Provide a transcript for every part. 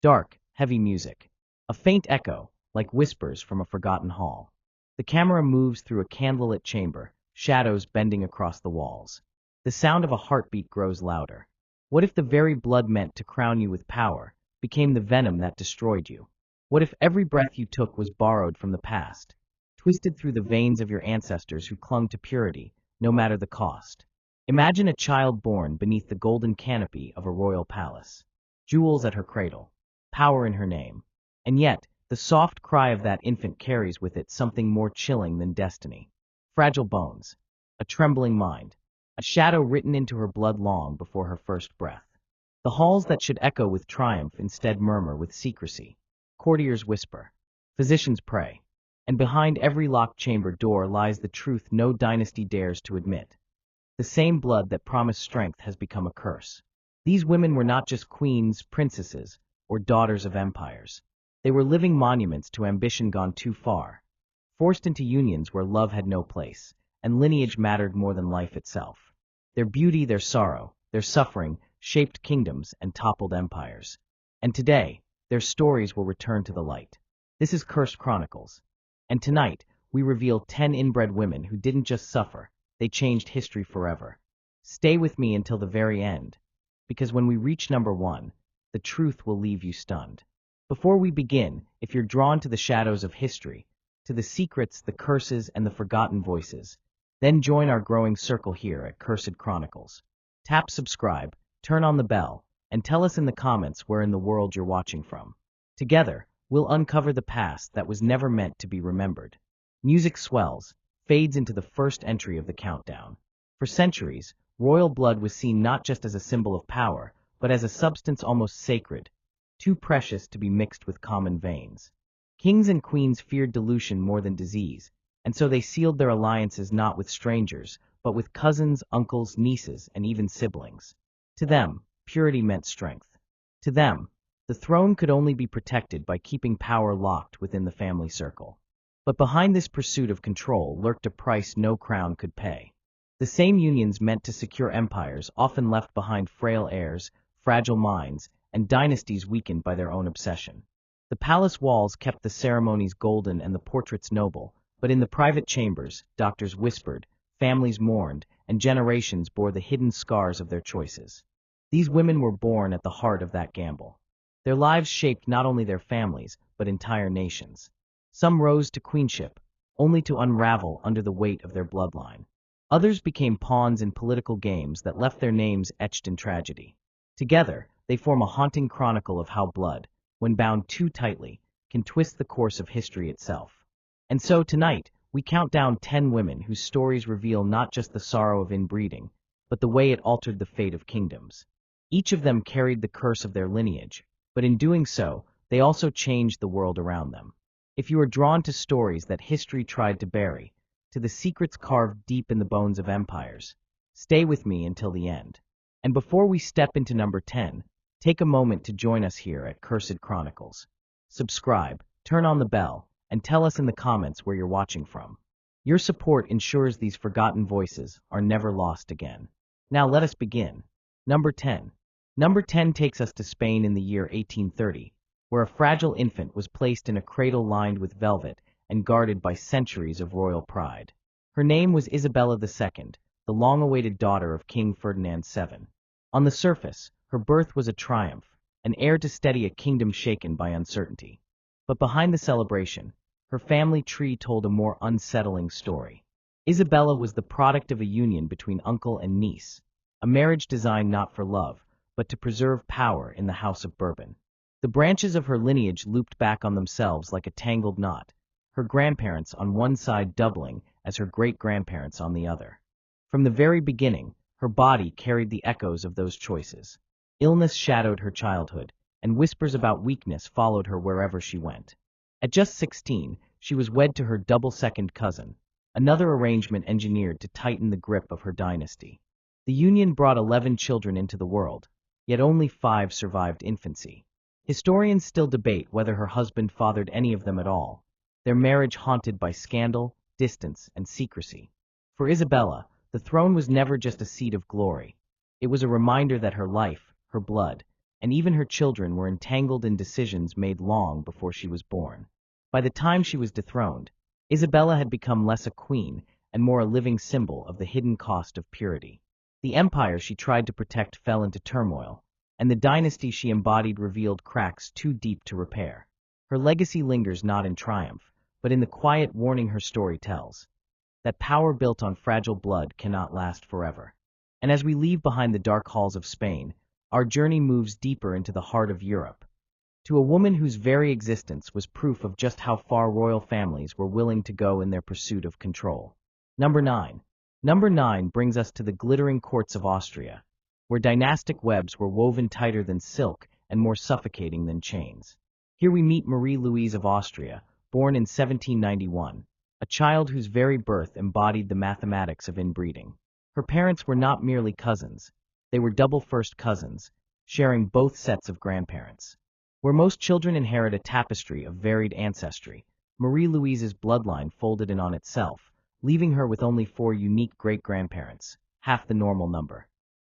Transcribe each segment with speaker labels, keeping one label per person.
Speaker 1: Dark, heavy music. A faint echo, like whispers from a forgotten hall. The camera moves through a candlelit chamber, shadows bending across the walls. The sound of a heartbeat grows louder. What if the very blood meant to crown you with power became the venom that destroyed you? What if every breath you took was borrowed from the past, twisted through the veins of your ancestors who clung to purity, no matter the cost? Imagine a child born beneath the golden canopy of a royal palace. Jewels at her cradle, power in her name. And yet, the soft cry of that infant carries with it something more chilling than destiny. Fragile bones, a trembling mind, a shadow written into her blood long before her first breath. The halls that should echo with triumph instead murmur with secrecy. Courtiers whisper, physicians pray, and behind every locked chamber door lies the truth no dynasty dares to admit. The same blood that promised strength has become a curse. These women were not just queens, princesses, or daughters of empires. They were living monuments to ambition gone too far, forced into unions where love had no place, and lineage mattered more than life itself. Their beauty, their sorrow, their suffering shaped kingdoms and toppled empires. And today, their stories will return to the light. This is Cursed Chronicles. And tonight, we reveal 10 inbred women who didn't just suffer, they changed history forever. Stay with me until the very end, because when we reach number 1, the truth will leave you stunned. Before we begin, if you're drawn to the shadows of history, to the secrets, the curses, and the forgotten voices, then join our growing circle here at Cursed Chronicles. Tap subscribe, turn on the bell, and tell us in the comments where in the world you're watching from. Together, we'll uncover the past that was never meant to be remembered. Music swells, fades into the first entry of the countdown. For centuries, royal blood was seen not just as a symbol of power, but as a substance almost sacred, too precious to be mixed with common veins. Kings and queens feared dilution more than disease, and so they sealed their alliances not with strangers, but with cousins, uncles, nieces, and even siblings. To them, purity meant strength. To them, the throne could only be protected by keeping power locked within the family circle. But behind this pursuit of control lurked a price no crown could pay. The same unions meant to secure empires often left behind frail heirs, fragile minds, and dynasties weakened by their own obsession. The palace walls kept the ceremonies golden and the portraits noble, but in the private chambers, doctors whispered, families mourned, and generations bore the hidden scars of their choices. These women were born at the heart of that gamble. Their lives shaped not only their families, but entire nations. Some rose to queenship, only to unravel under the weight of their bloodline. Others became pawns in political games that left their names etched in tragedy. Together, they form a haunting chronicle of how blood, when bound too tightly, can twist the course of history itself. And so tonight, we count down 10 women whose stories reveal not just the sorrow of inbreeding, but the way it altered the fate of kingdoms. Each of them carried the curse of their lineage, but in doing so, they also changed the world around them. If you are drawn to stories that history tried to bury, to the secrets carved deep in the bones of empires, stay with me until the end. And before we step into number 10, take a moment to join us here at Cursed Chronicles. Subscribe, turn on the bell, and tell us in the comments where you're watching from. Your support ensures these forgotten voices are never lost again. Now let us begin. Number 10. Number 10 takes us to Spain in the year 1830, where a fragile infant was placed in a cradle lined with velvet and guarded by centuries of royal pride. Her name was Isabella II, the long-awaited daughter of King Ferdinand VII. On the surface, her birth was a triumph, an heir to steady a kingdom shaken by uncertainty. But behind the celebration, her family tree told a more unsettling story. Isabella was the product of a union between uncle and niece, a marriage designed not for love, but to preserve power in the House of Bourbon. The branches of her lineage looped back on themselves like a tangled knot, her grandparents on one side doubling as her great-grandparents on the other. From the very beginning, her body carried the echoes of those choices. Illness shadowed her childhood, and whispers about weakness followed her wherever she went. At just 16, she was wed to her double-second cousin, another arrangement engineered to tighten the grip of her dynasty. The union brought 11 children into the world, yet only 5 survived infancy. Historians still debate whether her husband fathered any of them at all, their marriage haunted by scandal, distance, and secrecy. For Isabella, the throne was never just a seat of glory. It was a reminder that her life, her blood, and even her children were entangled in decisions made long before she was born. By the time she was dethroned, Isabella had become less a queen and more a living symbol of the hidden cost of purity. The empire she tried to protect fell into turmoil, and the dynasty she embodied revealed cracks too deep to repair. Her legacy lingers not in triumph, but in the quiet warning her story tells, that power built on fragile blood cannot last forever. And as we leave behind the dark halls of Spain, our journey moves deeper into the heart of Europe, to a woman whose very existence was proof of just how far royal families were willing to go in their pursuit of control. Number 9. Number 9 brings us to the glittering courts of Austria, where dynastic webs were woven tighter than silk and more suffocating than chains. Here we meet Marie-Louise of Austria, born in 1791, a child whose very birth embodied the mathematics of inbreeding. Her parents were not merely cousins, they were double first cousins, sharing both sets of grandparents. Where most children inherit a tapestry of varied ancestry, Marie-Louise's bloodline folded in on itself, leaving her with only 4 unique great-grandparents, half the normal number.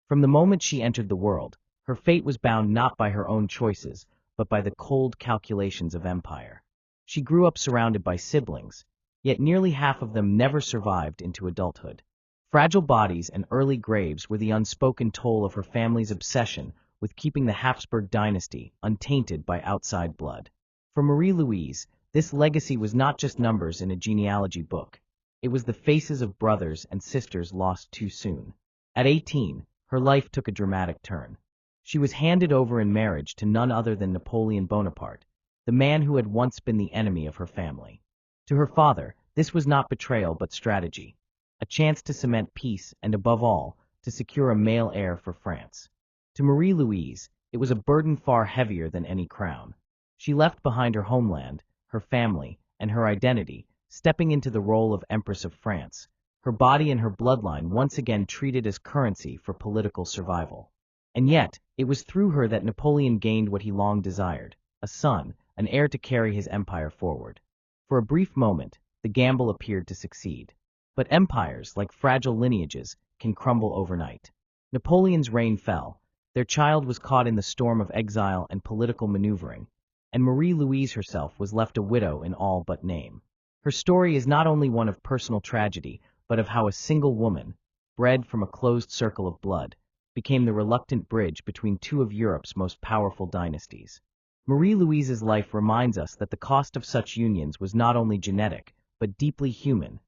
Speaker 1: From the moment she entered the world, her fate was bound not by her own choices, but by the cold calculations of empire. She grew up surrounded by siblings, yet nearly half of them never survived into adulthood. Fragile bodies and early graves were the unspoken toll of her family's obsession with keeping the Habsburg dynasty untainted by outside blood. For Marie-Louise, this legacy was not just numbers in a genealogy book. It was the faces of brothers and sisters lost too soon. At 18, her life took a dramatic turn. She was handed over in marriage to none other than Napoleon Bonaparte, the man who had once been the enemy of her family. To her father, this was not betrayal but strategy, a chance to cement peace and, above all, to secure a male heir for France. To Marie-Louise, it was a burden far heavier than any crown. She left behind her homeland, her family, and her identity, stepping into the role of Empress of France, her body and her bloodline once again treated as currency for political survival. And yet, it was through her that Napoleon gained what he long desired, a son, an heir to carry his empire forward. For a brief moment, the gamble appeared to succeed. But empires, like fragile lineages, can crumble overnight. Napoleon's reign fell. Their child was caught in the storm of exile and political maneuvering, and Marie-Louise herself was left a widow in all but name. Her story is not only one of personal tragedy, but of how a single woman, bred from a closed circle of blood, became the reluctant bridge between 2 of Europe's most powerful dynasties. Marie-Louise's life reminds us that the cost of such unions was not only genetic, but deeply human,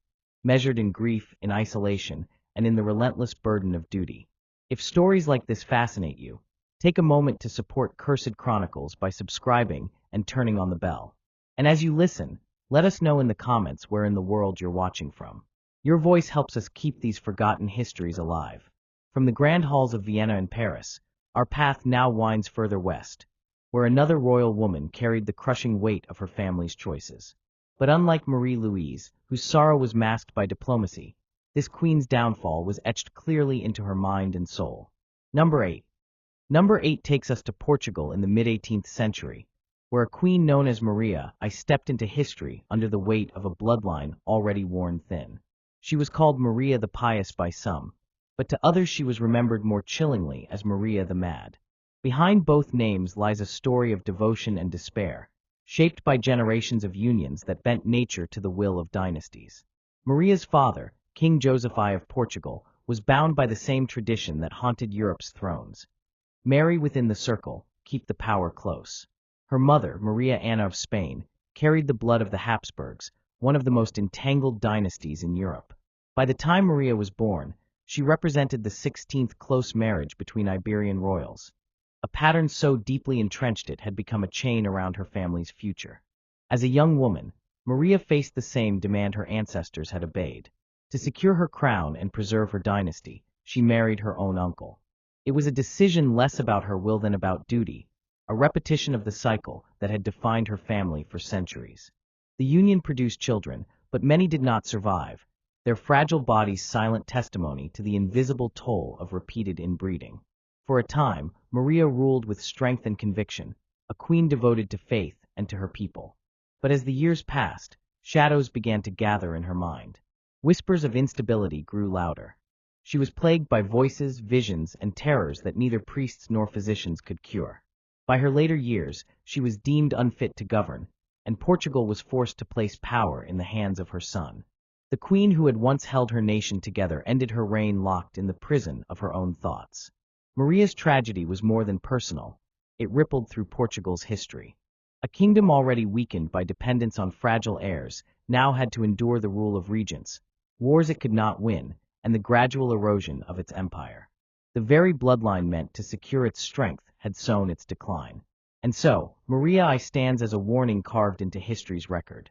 Speaker 1: measured in grief, in isolation, and in the relentless burden of duty. If stories like this fascinate you, take a moment to support Cursed Chronicles by subscribing and turning on the bell. And as you listen, let us know in the comments where in the world you're watching from. Your voice helps us keep these forgotten histories alive. From the grand halls of Vienna and Paris, our path now winds further west, where another royal woman carried the crushing weight of her family's choices. But unlike Marie-Louise, whose sorrow was masked by diplomacy, this queen's downfall was etched clearly into her mind and soul. Number 8. Number 8 takes us to Portugal in the mid-18th century, where a queen known as Maria I stepped into history under the weight of a bloodline already worn thin. She was called Maria the Pious by some, but to others she was remembered more chillingly as Maria the Mad. Behind both names lies a story of devotion and despair, shaped by generations of unions that bent nature to the will of dynasties. Maria's father, King Joseph I of Portugal, was bound by the same tradition that haunted Europe's thrones. Marry within the circle, keep the power close. Her mother, Maria Anna of Spain, carried the blood of the Habsburgs, one of the most entangled dynasties in Europe. By the time Maria was born, she represented the 16th close marriage between Iberian royals. A pattern so deeply entrenched it had become a chain around her family's future. As a young woman, Maria faced the same demand her ancestors had obeyed. To secure her crown and preserve her dynasty, she married her own uncle. It was a decision less about her will than about duty, a repetition of the cycle that had defined her family for centuries. The union produced children, but many did not survive, their fragile bodies silent testimony to the invisible toll of repeated inbreeding. For a time, Maria ruled with strength and conviction, a queen devoted to faith and to her people. But as the years passed, shadows began to gather in her mind. Whispers of instability grew louder. She was plagued by voices, visions, and terrors that neither priests nor physicians could cure. By her later years, she was deemed unfit to govern, and Portugal was forced to place power in the hands of her son. The queen who had once held her nation together ended her reign locked in the prison of her own thoughts. Maria's tragedy was more than personal. It rippled through Portugal's history. A kingdom already weakened by dependence on fragile heirs now had to endure the rule of regents, wars it could not win, and the gradual erosion of its empire. The very bloodline meant to secure its strength had sown its decline. And so, Maria I stands as a warning carved into history's record,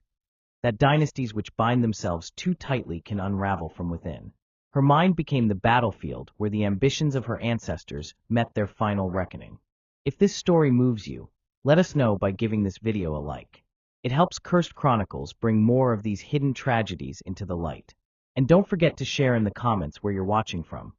Speaker 1: that dynasties which bind themselves too tightly can unravel from within. Her mind became the battlefield where the ambitions of her ancestors met their final reckoning. If this story moves you, let us know by giving this video a like. It helps Cursed Chronicles bring more of these hidden tragedies into the light. And don't forget to share in the comments where you're watching from.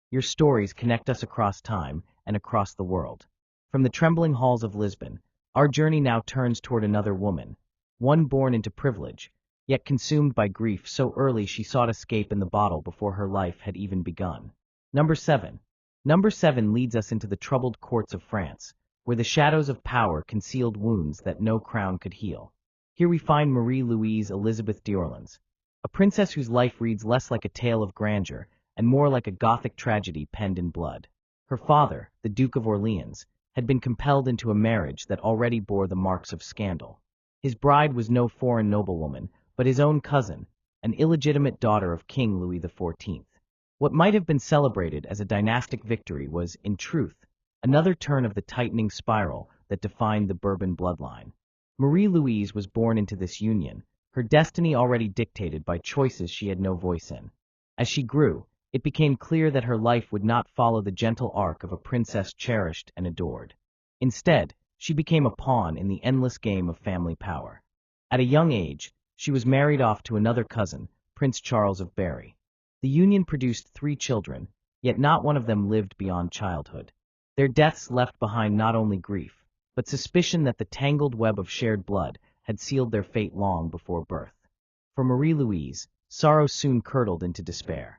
Speaker 1: Your stories connect us across time and across the world. From the trembling halls of Lisbon, our journey now turns toward another woman, one born into privilege, yet consumed by grief so early she sought escape in the bottle before her life had even begun. Number 7. Number 7 leads us into the troubled courts of France, where the shadows of power concealed wounds that no crown could heal. Here we find Marie-Louise Elizabeth d'Orleans, a princess whose life reads less like a tale of grandeur and more like a Gothic tragedy penned in blood. Her father, the Duke of Orleans, had been compelled into a marriage that already bore the marks of scandal. His bride was no foreign noblewoman, but his own cousin, an illegitimate daughter of King Louis XIV. What might have been celebrated as a dynastic victory was, in truth, another turn of the tightening spiral that defined the Bourbon bloodline. Marie-Louise was born into this union, her destiny already dictated by choices she had no voice in. As she grew, it became clear that her life would not follow the gentle arc of a princess cherished and adored. Instead, she became a pawn in the endless game of family power. At a young age, she was married off to another cousin, Prince Charles of Berry. The union produced 3 children, yet not one of them lived beyond childhood. Their deaths left behind not only grief, but suspicion that the tangled web of shared blood had sealed their fate long before birth. For Marie-Louise, sorrow soon curdled into despair.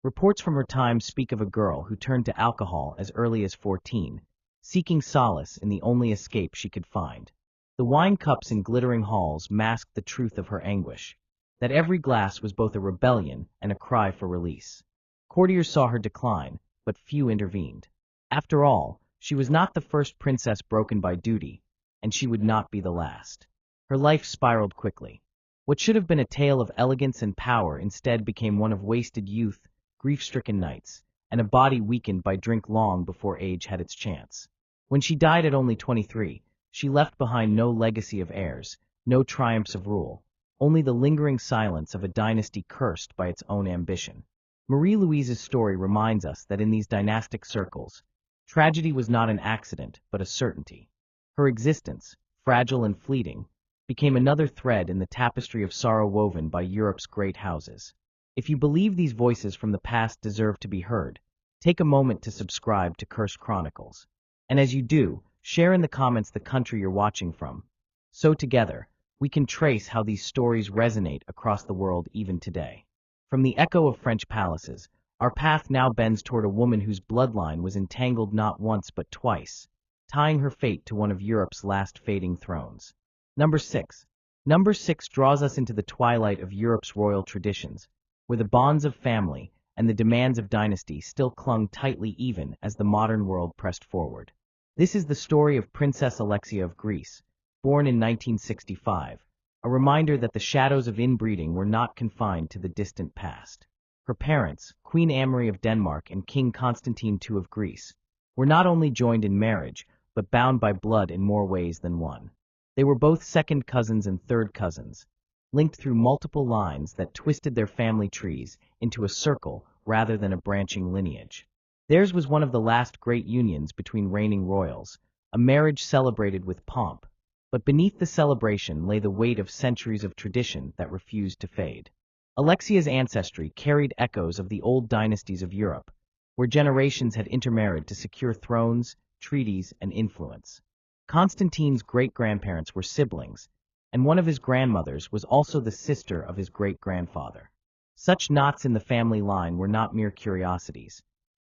Speaker 1: Reports from her time speak of a girl who turned to alcohol as early as 14, seeking solace in the only escape she could find. The wine cups in glittering halls masked the truth of her anguish, that every glass was both a rebellion and a cry for release. Courtiers saw her decline, but few intervened. After all, she was not the first princess broken by duty, and she would not be the last. Her life spiraled quickly. What should have been a tale of elegance and power instead became one of wasted youth, grief-stricken nights, and a body weakened by drink long before age had its chance. When she died at only 23, she left behind no legacy of heirs, no triumphs of rule, only the lingering silence of a dynasty cursed by its own ambition. Marie-Louise's story reminds us that in these dynastic circles, tragedy was not an accident, but a certainty. Her existence, fragile and fleeting, became another thread in the tapestry of sorrow woven by Europe's great houses. If you believe these voices from the past deserve to be heard, take a moment to subscribe to Cursed Chronicles. And as you do, share in the comments the country you're watching from. So together, we can trace how these stories resonate across the world even today. From the echo of French palaces, our path now bends toward a woman whose bloodline was entangled not once but twice, tying her fate to one of Europe's last fading thrones. Number 6. Number 6 draws us into the twilight of Europe's royal traditions, where the bonds of family and the demands of dynasty still clung tightly even as the modern world pressed forward. This is the story of Princess Alexia of Greece, born in 1965, a reminder that the shadows of inbreeding were not confined to the distant past. Her parents, Queen Amory of Denmark and King Constantine II of Greece, were not only joined in marriage, but bound by blood in more ways than one. They were both second cousins and third cousins, linked through multiple lines that twisted their family trees into a circle rather than a branching lineage. Theirs was one of the last great unions between reigning royals, a marriage celebrated with pomp, but beneath the celebration lay the weight of centuries of tradition that refused to fade. Alexia's ancestry carried echoes of the old dynasties of Europe, where generations had intermarried to secure thrones, treaties, and influence. Constantine's great-grandparents were siblings, and one of his grandmothers was also the sister of his great-grandfather. Such knots in the family line were not mere curiosities.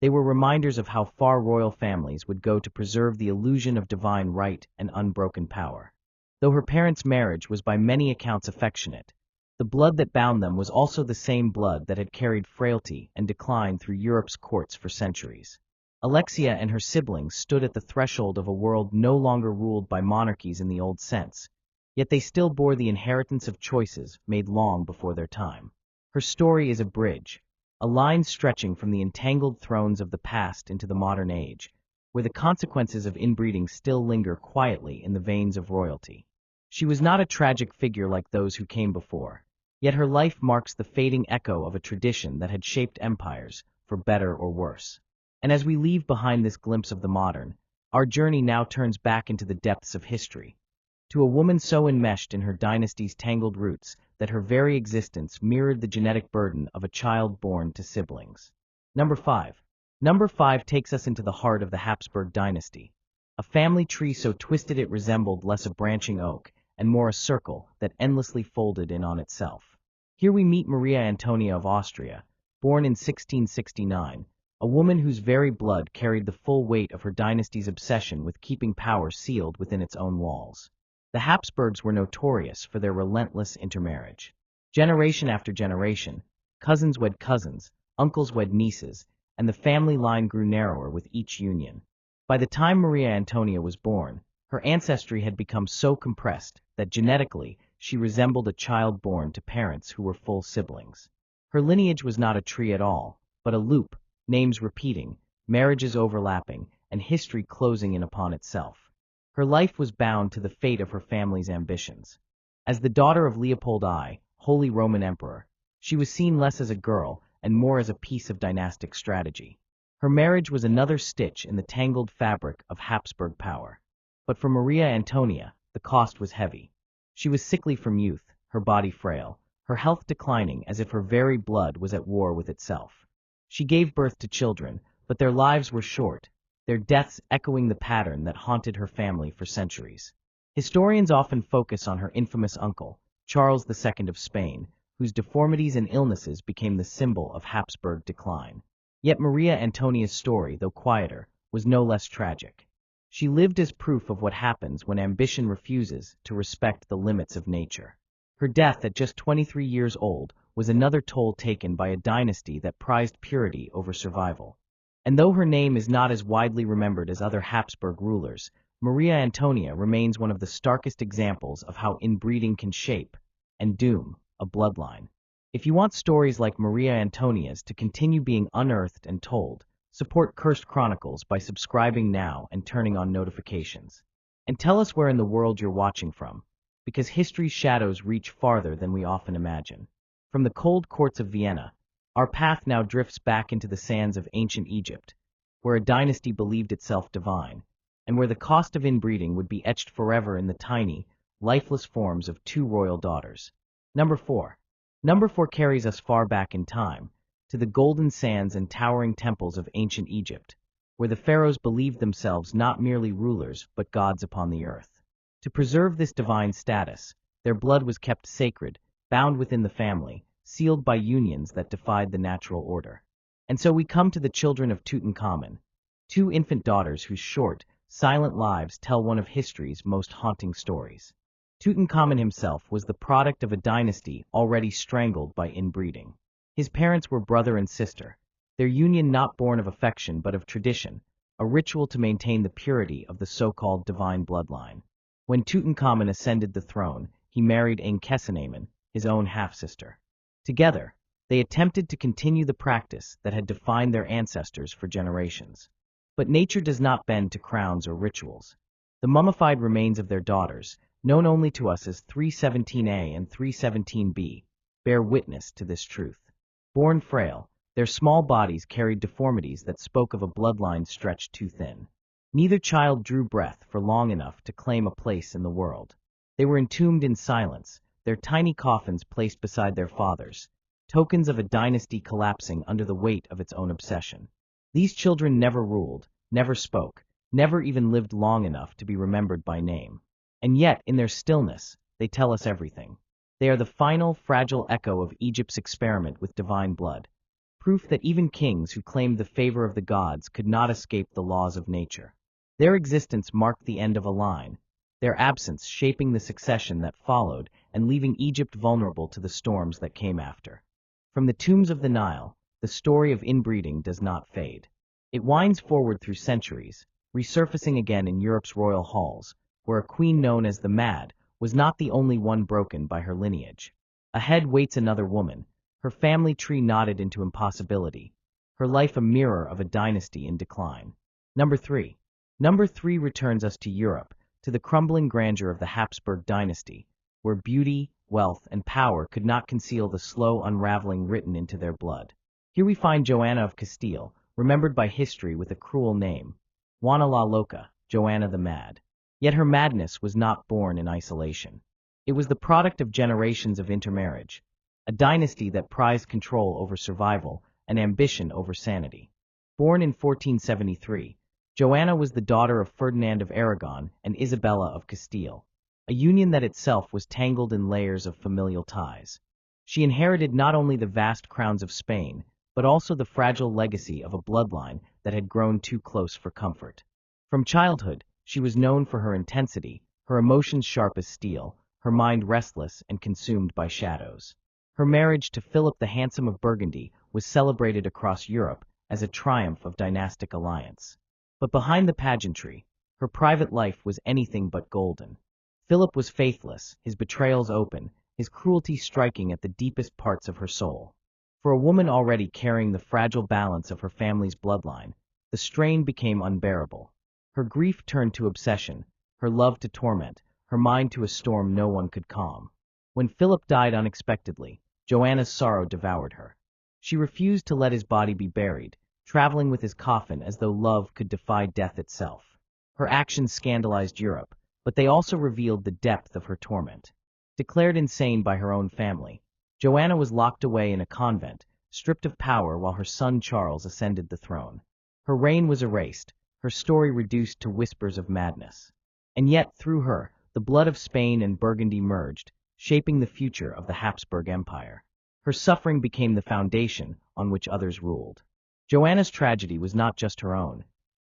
Speaker 1: They were reminders of how far royal families would go to preserve the illusion of divine right and unbroken power. Though her parents' marriage was by many accounts affectionate, the blood that bound them was also the same blood that had carried frailty and decline through Europe's courts for centuries. Alexia and her siblings stood at the threshold of a world no longer ruled by monarchies in the old sense, yet they still bore the inheritance of choices made long before their time. Her story is a bridge, a line stretching from the entangled thrones of the past into the modern age, where the consequences of inbreeding still linger quietly in the veins of royalty. She was not a tragic figure like those who came before, yet her life marks the fading echo of a tradition that had shaped empires, for better or worse. And as we leave behind this glimpse of the modern, our journey now turns back into the depths of history, to a woman so enmeshed in her dynasty's tangled roots that her very existence mirrored the genetic burden of a child born to siblings. Number 5. Number 5 takes us into the heart of the Habsburg dynasty, a family tree so twisted it resembled less a branching oak and more a circle that endlessly folded in on itself. Here we meet Maria Antonia of Austria, born in 1669, a woman whose very blood carried the full weight of her dynasty's obsession with keeping power sealed within its own walls. The Habsburgs were notorious for their relentless intermarriage. Generation after generation, cousins wed cousins, uncles wed nieces, and the family line grew narrower with each union. By the time Maria Antonia was born, her ancestry had become so compressed that genetically she resembled a child born to parents who were full siblings. Her lineage was not a tree at all, but a loop, names repeating, marriages overlapping, and history closing in upon itself. Her life was bound to the fate of her family's ambitions. As the daughter of Leopold I, Holy Roman Emperor, she was seen less as a girl and more as a piece of dynastic strategy. Her marriage was another stitch in the tangled fabric of Habsburg power. But for Maria Antonia, the cost was heavy. She was sickly from youth, her body frail, her health declining as if her very blood was at war with itself. She gave birth to children, but their lives were short, their deaths echoing the pattern that haunted her family for centuries. Historians often focus on her infamous uncle, Charles II of Spain, whose deformities and illnesses became the symbol of Habsburg decline. Yet Maria Antonia's story, though quieter, was no less tragic. She lived as proof of what happens when ambition refuses to respect the limits of nature. Her death at just 23 years old was another toll taken by a dynasty that prized purity over survival. And though her name is not as widely remembered as other Habsburg rulers, Maria Antonia remains one of the starkest examples of how inbreeding can shape and doom a bloodline. If you want stories like Maria Antonia's to continue being unearthed and told, support Cursed Chronicles by subscribing now and turning on notifications. And tell us where in the world you're watching from, because history's shadows reach farther than we often imagine. From the cold courts of Vienna, our path now drifts back into the sands of ancient Egypt, where a dynasty believed itself divine, and where the cost of inbreeding would be etched forever in the tiny, lifeless forms of two royal daughters. Number 4. Number 4 carries us far back in time, to the golden sands and towering temples of ancient Egypt, where the pharaohs believed themselves not merely rulers but gods upon the earth. To preserve this divine status, their blood was kept sacred, bound within the family, sealed by unions that defied the natural order. And so we come to the children of Tutankhamun, two infant daughters whose short, silent lives tell one of history's most haunting stories. Tutankhamun himself was the product of a dynasty already strangled by inbreeding. His parents were brother and sister, their union not born of affection but of tradition, a ritual to maintain the purity of the so-called divine bloodline. When Tutankhamun ascended the throne, he married Ankhesenamun, his own half-sister. Together, they attempted to continue the practice that had defined their ancestors for generations. But nature does not bend to crowns or rituals. The mummified remains of their daughters, known only to us as 317A and 317B, bear witness to this truth. Born frail, their small bodies carried deformities that spoke of a bloodline stretched too thin. Neither child drew breath for long enough to claim a place in the world. They were entombed in silence, their tiny coffins placed beside their fathers, tokens of a dynasty collapsing under the weight of its own obsession. These children never ruled, never spoke, never even lived long enough to be remembered by name. And yet, in their stillness, they tell us everything. They are the final, fragile echo of Egypt's experiment with divine blood, proof that even kings who claimed the favor of the gods could not escape the laws of nature. Their existence marked the end of a line, their absence shaping the succession that followed and leaving Egypt vulnerable to the storms that came after. From the tombs of the Nile, the story of inbreeding does not fade. It winds forward through centuries, resurfacing again in Europe's royal halls, where a queen known as the Mad was not the only one broken by her lineage. Ahead waits another woman, her family tree knotted into impossibility, her life a mirror of a dynasty in decline. Number 3. Number 3 returns us to Europe, to the crumbling grandeur of the Habsburg dynasty, where beauty, wealth, and power could not conceal the slow unraveling written into their blood. Here we find Joanna of Castile, remembered by history with a cruel name, Juana la Loca, Joanna the Mad. Yet her madness was not born in isolation. It was the product of generations of intermarriage, a dynasty that prized control over survival and ambition over sanity. Born in 1473, Joanna was the daughter of Ferdinand of Aragon and Isabella of Castile, a union that itself was tangled in layers of familial ties. She inherited not only the vast crowns of Spain, but also the fragile legacy of a bloodline that had grown too close for comfort. From childhood, she was known for her intensity, her emotions sharp as steel, her mind restless and consumed by shadows. Her marriage to Philip the Handsome of Burgundy was celebrated across Europe as a triumph of dynastic alliance. But behind the pageantry, her private life was anything but golden. Philip was faithless, his betrayals open, his cruelty striking at the deepest parts of her soul. For a woman already carrying the fragile balance of her family's bloodline, the strain became unbearable. Her grief turned to obsession, her love to torment, her mind to a storm no one could calm. When Philip died unexpectedly, Joanna's sorrow devoured her. She refused to let his body be buried, traveling with his coffin as though love could defy death itself. Her actions scandalized Europe, but they also revealed the depth of her torment. Declared insane by her own family, Joanna was locked away in a convent, stripped of power while her son Charles ascended the throne. Her reign was erased, her story reduced to whispers of madness. And yet, through her, the blood of Spain and Burgundy merged, shaping the future of the Habsburg Empire. Her suffering became the foundation on which others ruled. Joanna's tragedy was not just her own.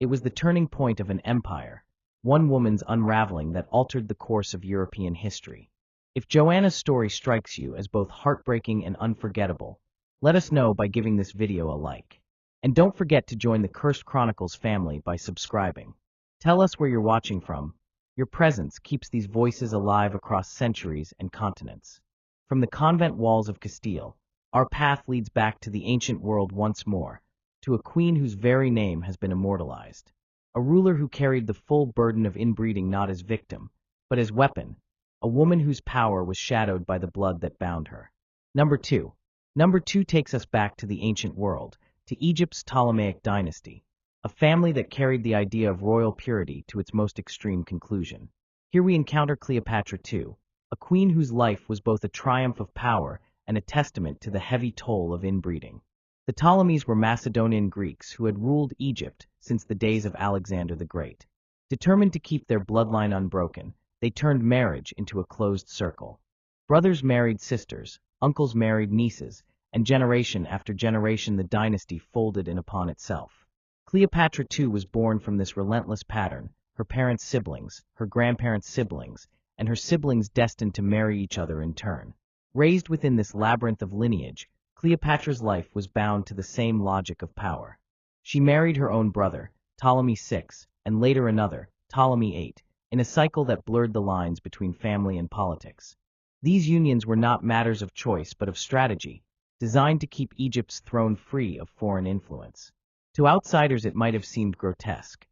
Speaker 1: It was the turning point of an empire, one woman's unraveling that altered the course of European history. If Joanna's story strikes you as both heartbreaking and unforgettable, let us know by giving this video a like. And don't forget to join the Cursed Chronicles family by subscribing. Tell us where you're watching from. Your presence keeps these voices alive across centuries and continents. From the convent walls of Castile, our path leads back to the ancient world once more, to a queen whose very name has been immortalized. A ruler who carried the full burden of inbreeding not as victim, but as weapon, a woman whose power was shadowed by the blood that bound her. Number 2. Number 2 takes us back to the ancient world, to Egypt's Ptolemaic dynasty, a family that carried the idea of royal purity to its most extreme conclusion. Here we encounter Cleopatra II, a queen whose life was both a triumph of power and a testament to the heavy toll of inbreeding. The Ptolemies were Macedonian Greeks who had ruled Egypt since the days of Alexander the Great. Determined to keep their bloodline unbroken, they turned marriage into a closed circle. Brothers married sisters, uncles married nieces, and generation after generation the dynasty folded in upon itself. Cleopatra II was born from this relentless pattern, her parents' siblings, her grandparents' siblings, and her siblings destined to marry each other in turn. Raised within this labyrinth of lineage, Cleopatra's life was bound to the same logic of power. She married her own brother, Ptolemy VI, and later another, Ptolemy VIII, in a cycle that blurred the lines between family and politics. These unions were not matters of choice but of strategy, designed to keep Egypt's throne free of foreign influence. To outsiders it might have seemed grotesque.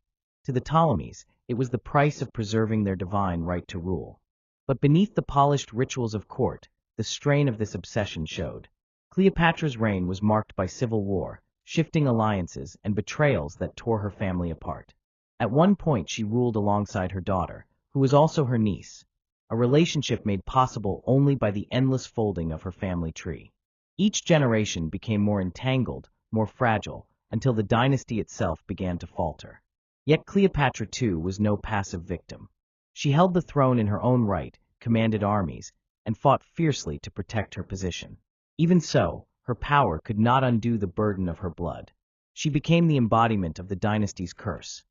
Speaker 1: To the Ptolemies, it was the price of preserving their divine right to rule. But beneath the polished rituals of court, the strain of this obsession showed. Cleopatra's reign was marked by civil war, shifting alliances, and betrayals that tore her family apart. At one point she ruled alongside her daughter, who was also her niece, a relationship made possible only by the endless folding of her family tree. Each generation became more entangled, more fragile, until the dynasty itself began to falter. Yet Cleopatra II was no passive victim. She held the throne in her own right, commanded armies, and fought fiercely to protect her position. Even so, her power could not undo the burden of her blood. She became the embodiment of the dynasty's curse.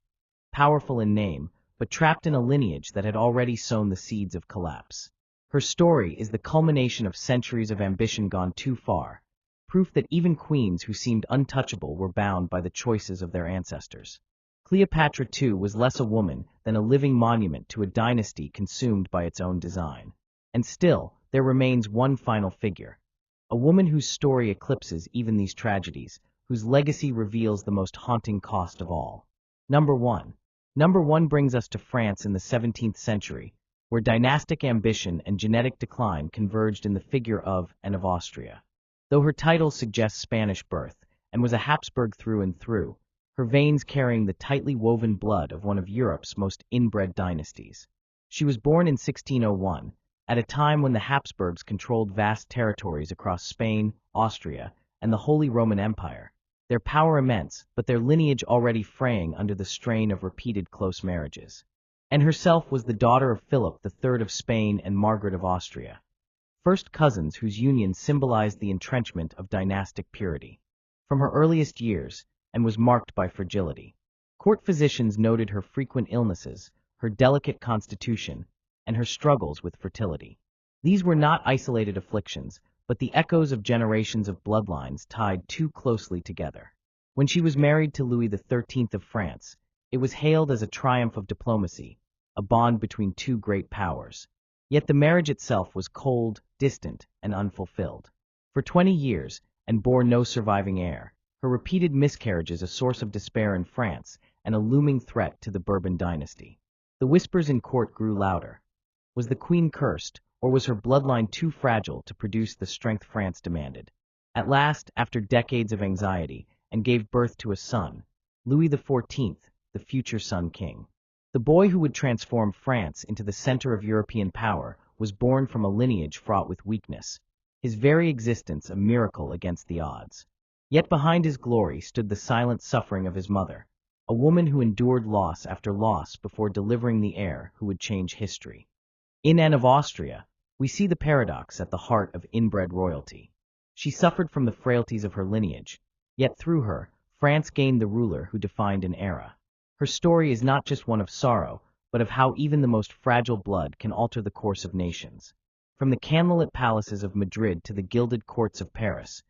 Speaker 1: Powerful in name, but trapped in a lineage that had already sown the seeds of collapse. Her story is the culmination of centuries of ambition gone too far, proof that even queens who seemed untouchable were bound by the choices of their ancestors. Cleopatra, too, was less a woman than a living monument to a dynasty consumed by its own design. And still, there remains one final figure, a woman whose story eclipses even these tragedies, whose legacy reveals the most haunting cost of all. Number 1. Number 1 brings us to France in the 17th century, where dynastic ambition and genetic decline converged in the figure of Anne of Austria. Though her title suggests Spanish birth, and was a Habsburg through and through, her veins carrying the tightly woven blood of one of Europe's most inbred dynasties. She was born in 1601, at a time when the Habsburgs controlled vast territories across Spain, Austria, and the Holy Roman Empire. Their power immense, but their lineage already fraying under the strain of repeated close marriages. Anne herself was the daughter of Philip III of Spain and Margaret of Austria, first cousins whose union symbolized the entrenchment of dynastic purity. From her earliest years, Anne was marked by fragility. Court physicians noted her frequent illnesses, her delicate constitution, and her struggles with fertility. These were not isolated afflictions, but the echoes of generations of bloodlines tied too closely together. When she was married to Louis XIII of France, it was hailed as a triumph of diplomacy, a bond between two great powers. Yet the marriage itself was cold, distant, and unfulfilled. For 20 years, and bore no surviving heir, her repeated miscarriages a source of despair in France and a looming threat to the Bourbon dynasty. The whispers in court grew louder. Was the queen cursed, or was her bloodline too fragile to produce the strength France demanded? At last, after decades of anxiety, Anne gave birth to a son, Louis XIV, the future Sun King. The boy who would transform France into the center of European power was born from a lineage fraught with weakness, his very existence a miracle against the odds. Yet behind his glory stood the silent suffering of his mother, a woman who endured loss after loss before delivering the heir who would change history. In Anne of Austria, we see the paradox at the heart of inbred royalty. She suffered from the frailties of her lineage, yet through her, France gained the ruler who defined an era. Her story is not just one of sorrow, but of how even the most fragile blood can alter the course of nations. From the candlelit palaces of Madrid to the gilded courts of Paris,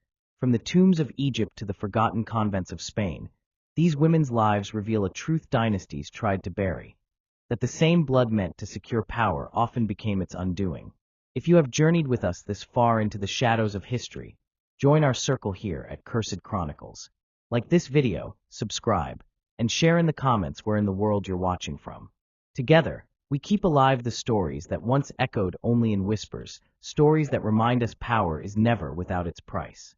Speaker 1: from the tombs of Egypt to the forgotten convents of Spain, these women's lives reveal a truth dynasties tried to bury, that the same blood meant to secure power often became its undoing. If you have journeyed with us this far into the shadows of history, join our circle here at Cursed Chronicles. Like this video, subscribe, and share in the comments where in the world you're watching from. Together, we keep alive the stories that once echoed only in whispers, stories that remind us power is never without its price.